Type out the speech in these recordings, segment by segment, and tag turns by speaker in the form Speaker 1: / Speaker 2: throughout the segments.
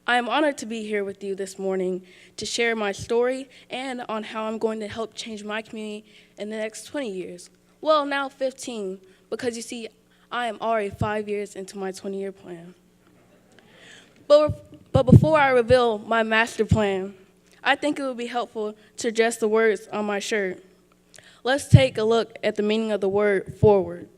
Speaker 1: I am honored to be here with you this morning to share my story and on how I'm going to help change my community in the next 20 years. Well, now 15, because you see, I am already 5 years into my 20-year plan. But before I reveal my master plan, I think it would be helpful to address the words on my shirt. Let's take a look at the meaning of the word forward.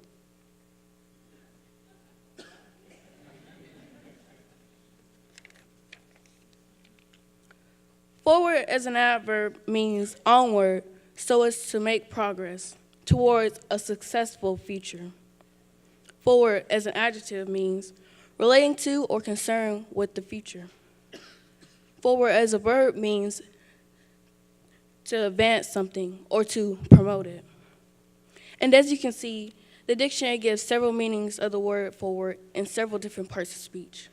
Speaker 1: Forward as an adverb means onward, so as to make progress towards a successful future. Forward as an adjective means relating to or concerned with the future. Forward as a verb means to advance something or to promote it. And as you can see, the dictionary gives several meanings of the word forward in several different parts of speech.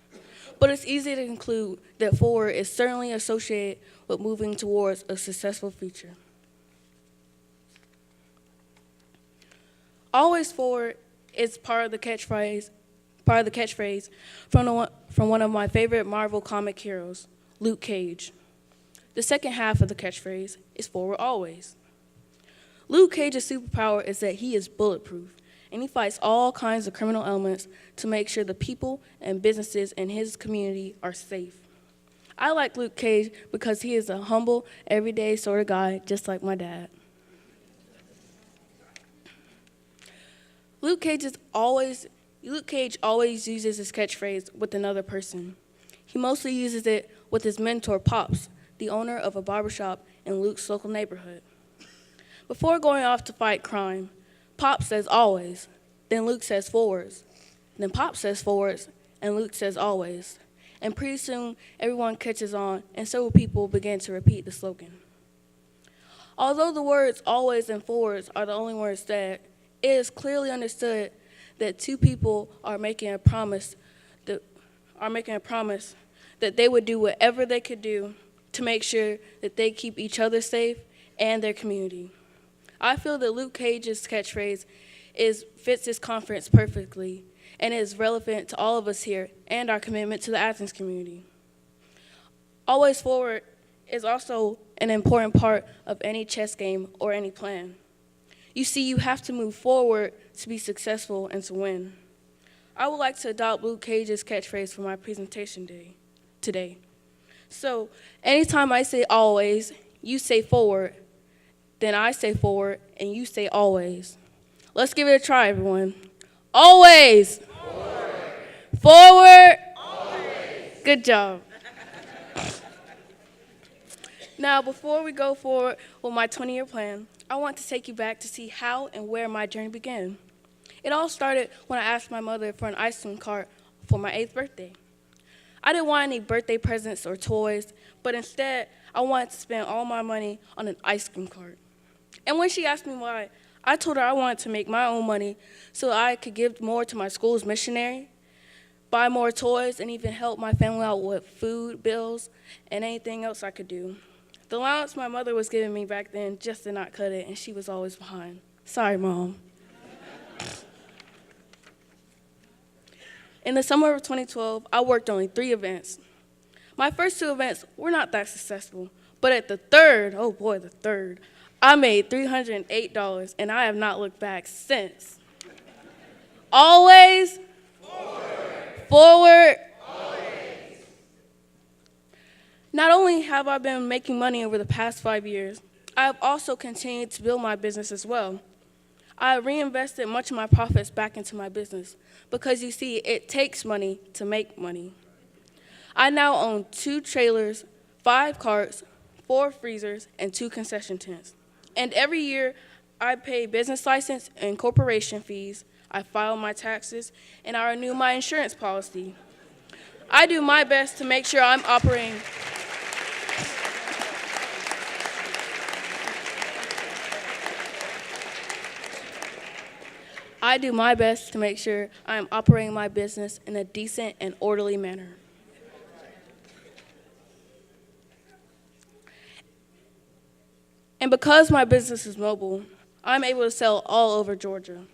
Speaker 1: But it's easy to conclude that forward is certainly associated with moving towards a successful future. Always forward is part of the catchphrase from one of my favorite Marvel comic heroes, Luke Cage. The second half of the catchphrase is forward always. Luke Cage's superpower is that he is bulletproof, and he fights all kinds of criminal elements to make sure the people and businesses in his community are safe. I like Luke Cage because he is a humble, everyday sort of guy, just like my dad. Luke Cage always uses his catchphrase with another person. He mostly uses it with his mentor, Pops, the owner of a barbershop in Luke's local neighborhood. Before going off to fight crime, Pop says always, then Luke says forwards, then Pop says forwards, and Luke says always. And pretty soon, everyone catches on, and several people begin to repeat the slogan. Although the words always and forwards are the only words said, it is clearly understood that two people are making a promise that they would do whatever they could do to make sure that they keep each other safe and their community. I feel that Luke Cage's catchphrase fits this conference perfectly and is relevant to all of us here and our commitment to the Athens community. Always forward is also an important part of any chess game or any plan. You see, you have to move forward to be successful and to win. I would like to adopt Luke Cage's catchphrase for my presentation today. So, anytime I say always, you say forward, then I say forward, and you say always. Let's give it a try, everyone. Always. Forward. Forward. Always. Good job. Now, before we go forward with my 20-year plan, I want to take you back to see how and where my journey began. It all started when I asked my mother for an ice cream cart for my 8th birthday. I didn't want any birthday presents or toys, but instead, I wanted to spend all my money on an ice cream cart. And when she asked me why, I told her I wanted to make my own money so I could give more to my school's missionary, buy more toys, and even help my family out with food, bills, and anything else I could do. The allowance my mother was giving me back then just did not cut it, and she was always behind. Sorry, Mom. In the summer of 2012, I worked only 3 events. My first 2 events were not that successful, but at the third, I made $308, and I have not looked back since. Always forward. Always. Not only have I been making money over the past 5 years, I have also continued to build my business as well. I reinvested much of my profits back into my business because, you see, it takes money to make money. I now own 2 trailers, 5 carts, 4 freezers, and 2 concession tents. And every year, I pay business license and corporation fees, I file my taxes, and I renew my insurance policy. I do my best to make sure I'm operating my business in a decent and orderly manner. And because my business is mobile, I'm able to sell all over Georgia.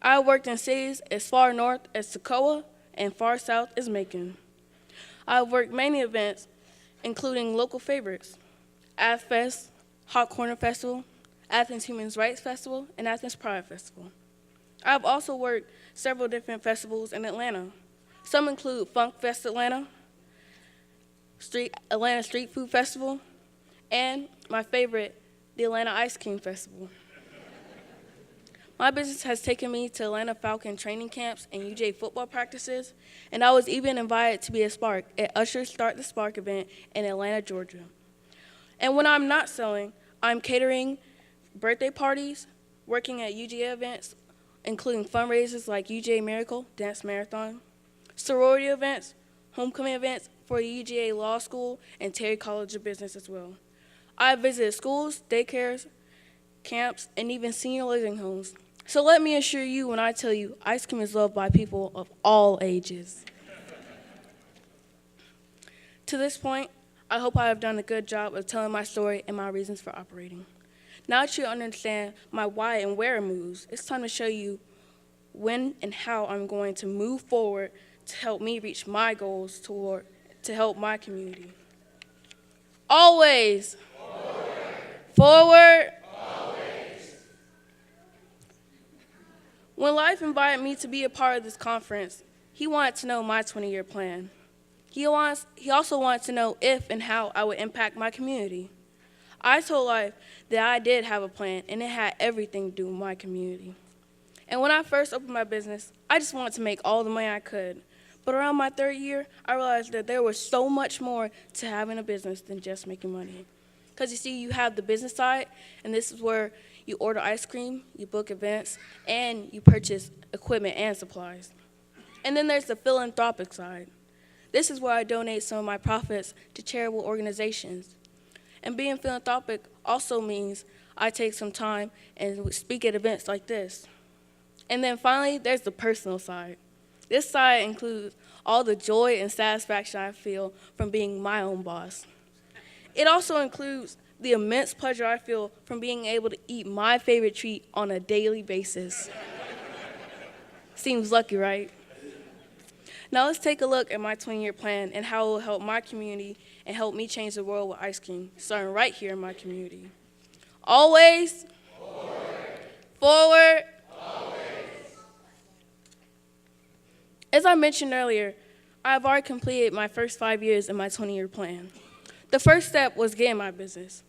Speaker 1: I worked in cities as far north as Toccoa and far south as Macon. I've worked many events, including local favorites, AthFest, Hot Corner Festival, Athens Human Rights Festival, and Athens Pride Festival. I've also worked several different festivals in Atlanta. Some include Funk Fest Atlanta, Atlanta Street Food Festival, and my favorite, the Atlanta Ice Cream Festival. My business has taken me to Atlanta Falcon training camps and UJ football practices, and I was even invited to be a Spark at Usher's Start the Spark event in Atlanta, Georgia. And when I'm not selling, I'm catering birthday parties, working at UGA events, including fundraisers like UGA Miracle Dance Marathon, sorority events, homecoming events for the UGA Law School and Terry College of Business as well. I have visited schools, daycares, camps, and even senior living homes. So let me assure you when I tell you ice cream is loved by people of all ages. To this point, I hope I have done a good job of telling my story and my reasons for operating. Now that you understand my why and where it moves, it's time to show you when and how I'm going to move forward to help me reach my goals to help my community. Always. Forward. When Life invited me to be a part of this conference, he wanted to know my 20-year plan. He also wanted to know if and how I would impact my community. I told Life that I did have a plan, and it had everything to do with my community. And when I first opened my business, I just wanted to make all the money I could. But around my third year, I realized that there was so much more to having a business than just making money. Because you see, you have the business side, and this is where you order ice cream, you book events, and you purchase equipment and supplies. And then there's the philanthropic side. This is where I donate some of my profits to charitable organizations. And being philanthropic also means I take some time and speak at events like this. And then finally, there's the personal side. This side includes all the joy and satisfaction I feel from being my own boss. It also includes the immense pleasure I feel from being able to eat my favorite treat on a daily basis. Seems lucky, right? Now let's take a look at my 20-year plan and how it will help my community and help me change the world with ice cream, starting right here in my community. Always. Forward. As I mentioned earlier, I have already completed my first 5 years in my 20-year plan. The first step was getting my business.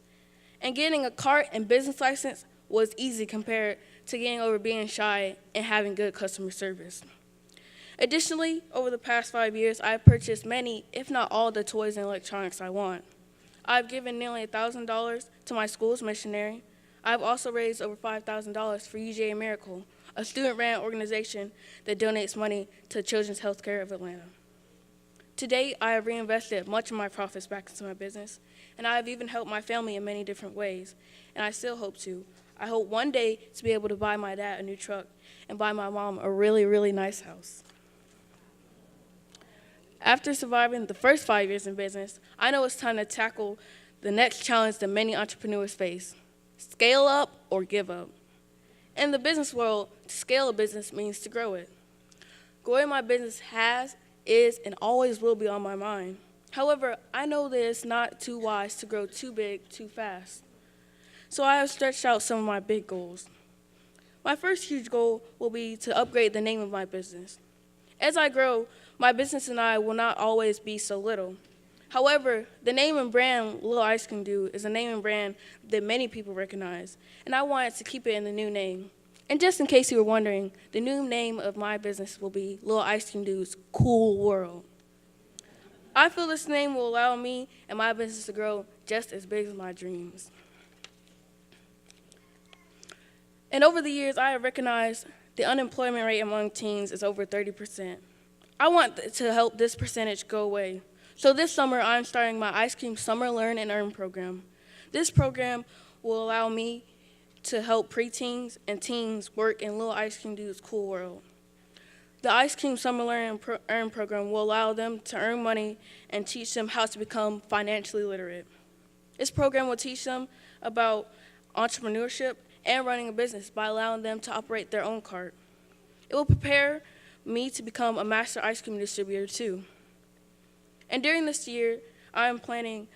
Speaker 1: And getting a cart and business license was easy compared to getting over being shy and having good customer service. Additionally, over the past 5 years, I have purchased many, if not all, the toys and electronics I want. I've given nearly $1,000 to my school's missionary. I've also raised over $5,000 for UGA Miracle, a student-ran organization that donates money to Children's Healthcare of Atlanta. To date, I have reinvested much of my profits back into my business, and I have even helped my family in many different ways, and I still hope to. I hope one day to be able to buy my dad a new truck and buy my mom a really, really nice house. After surviving the first 5 years in business, I know it's time to tackle the next challenge that many entrepreneurs face: scale up or give up. In the business world, to scale a business means to grow it. Growing my business is, and always will be on my mind. However, I know that it's not too wise to grow too big too fast. So I have stretched out some of my big goals. My first huge goal will be to upgrade the name of my business. As I grow, my business and I will not always be so little. However, the name and brand Lil Ice Cream Dude is a name and brand that many people recognize, and I wanted to keep it in the new name. And just in case you were wondering, the new name of my business will be Lil Ice Cream Dude's Cool World. I feel this name will allow me and my business to grow just as big as my dreams. And over the years, I have recognized the unemployment rate among teens is over 30%. I want to help this percentage go away. So this summer, I'm starting my Ice Cream Summer Learn and Earn program. This program will allow me to help preteens and teens work in Lil Ice Cream Dude's Cool World. The Ice Cream Summer Learn and Earn program will allow them to earn money and teach them how to become financially literate. This program will teach them about entrepreneurship and running a business by allowing them to operate their own cart. It will prepare me to become a master ice cream distributor too. And during this year, I am planning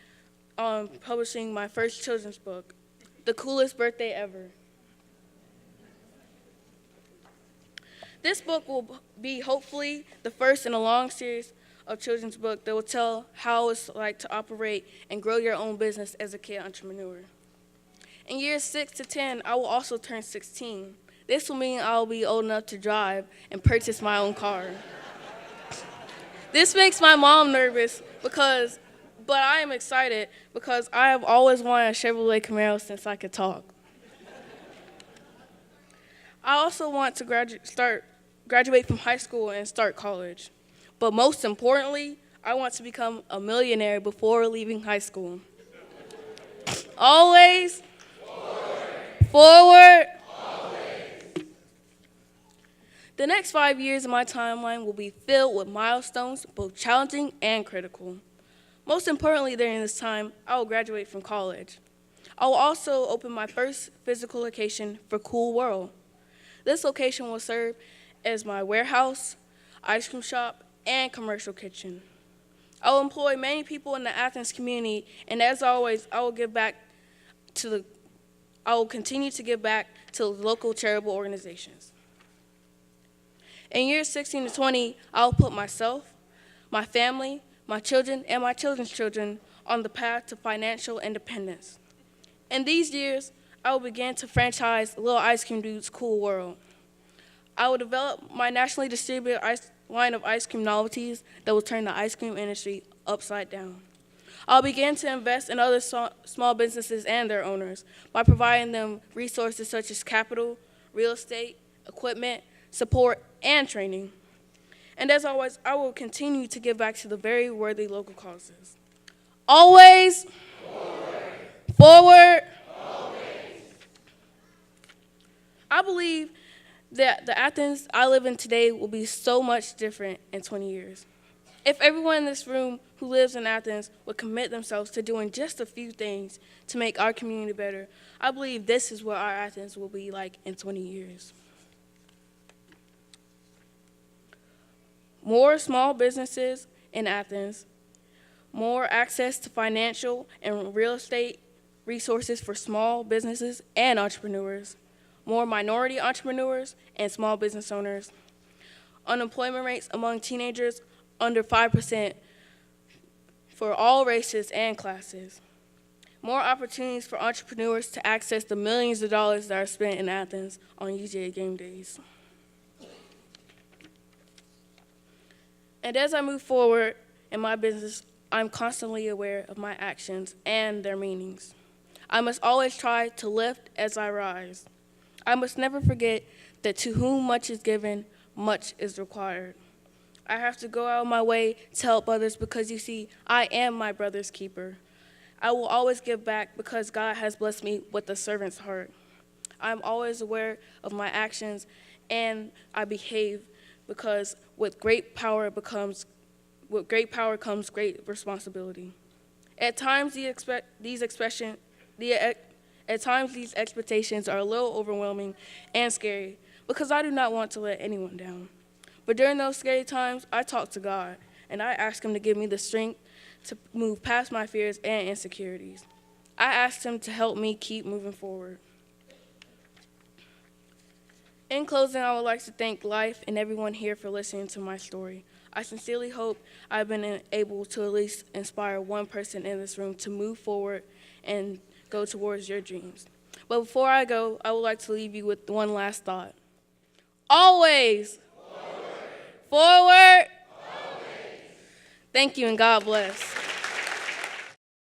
Speaker 1: on publishing my first children's book, The Coolest Birthday Ever. This book will be hopefully the first in a long series of children's books that will tell how it's like to operate and grow your own business as a kid entrepreneur. In years 6 to 10, I will also turn 16. This will mean I will be old enough to drive and purchase my own car. This makes my mom nervous but I am excited because I have always wanted a Chevrolet Camaro since I could talk. I also want to graduate from high school and start college. But most importantly, I want to become a millionaire before leaving high school. Always forward. The next 5 years of my timeline will be filled with milestones, both challenging and critical. Most importantly, during this time, I will graduate from college. I will also open my first physical location for Cool World. This location will serve as my warehouse, ice cream shop, and commercial kitchen. I will employ many people in the Athens community, and as always, I will continue to give back to local charitable organizations. In years 16 to 20, I will put myself, my family, my children, and my children's children on the path to financial independence. In these years, I will begin to franchise Lil Ice Cream Dude's Cool World. I will develop my nationally distributed line of ice cream novelties that will turn the ice cream industry upside down. I'll begin to invest in other small businesses and their owners by providing them resources such as capital, real estate, equipment, support, and training. And as always, I will continue to give back to the very worthy local causes. Always forward. I believe that the Athens I live in today will be so much different in 20 years. If everyone in this room who lives in Athens would commit themselves to doing just a few things to make our community better, I believe this is what our Athens will be like in 20 years. More small businesses in Athens, more access to financial and real estate resources for small businesses and entrepreneurs, more minority entrepreneurs and small business owners, unemployment rates among teenagers under 5% for all races and classes, more opportunities for entrepreneurs to access the millions of dollars that are spent in Athens on UGA game days. And as I move forward in my business, I'm constantly aware of my actions and their meanings. I must always try to lift as I rise. I must never forget that to whom much is given, much is required. I have to go out of my way to help others because, you see, I am my brother's keeper. I will always give back because God has blessed me with a servant's heart. I'm always aware of my actions and I behave because with great power comes great responsibility. At times these expectations are a little overwhelming and scary because I do not want to let anyone down. But during those scary times, I talk to God and I ask him to give me the strength to move past my fears and insecurities. I ask him to help me keep moving forward. In closing, I would like to thank life and everyone here for listening to my story. I sincerely hope I've been able to at least inspire one person in this room to move forward and go towards your dreams. But before I go, I would like to leave you with one last thought. Always forward. Thank you and God bless.